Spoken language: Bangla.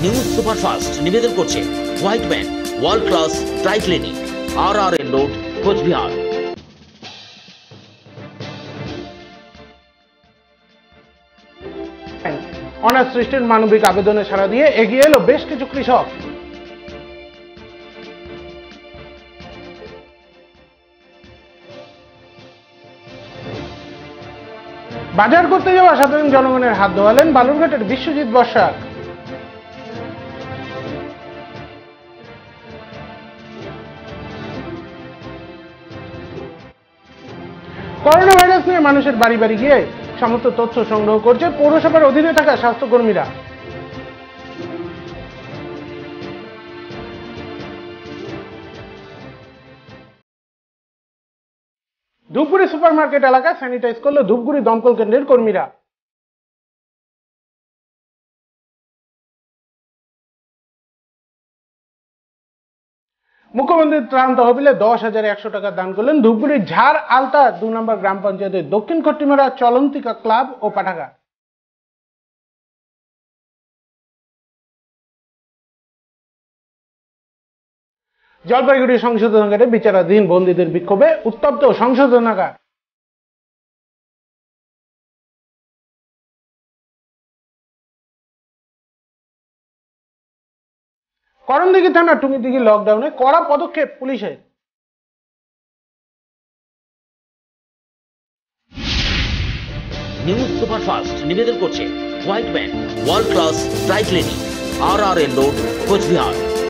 নিউজ সুপারফাস্ট নিবেদন করছে white man world class dry cleaning, RRN road, Cooch Behar. অনাথ সৃষ্টির মানবিক আবেদনে সাড়া দিয়ে এগিয়ে এলো বেশ কিছু কৃষক। বাজার করতে যাওয়া সাধারণ জনগণের হাত ধোয়ালেন বালুরঘাটের বিশ্বজিৎ বর্ষাক। করোনা ভাইরাস নিয়ে মানুষের বাড়ি বাড়ি গিয়ে সমস্ত তথ্য সংগ্রহ করছে পৌরসভার অধীনে থাকা স্বাস্থ্যকর্মীরা। ধূপগুড়ি সুপারমার্কেট এলাকা স্যানিটাইজ করলো ধূপগুড়ি দমকল কেন্দ্রের কর্মীরা। মুখ্যমন্ত্রীর ত্রাণ তহবিলে 10,100 টাকা দান করলেন ধূপগুড়ির ঝাড় আলতা 2 নম্বর গ্রাম পঞ্চায়েতের দক্ষিণ খট্টিমারা চলন্তিকা ক্লাব ও পাঠাগার। জলপাইগুড়ি সংশোধনাগারে বিচারাধীন বন্দীদের বিক্ষোভে উত্তপ্ত সংশোধনাগার। করণদিঘি থানা টুঙ্গিদিঘি লকডাউনে কড়া পদক্ষেপ পুলিশের। নিউজ সুপারফাস্ট নিবেদন করছে white man world class dry cleaning, RRN road, Cooch Behar.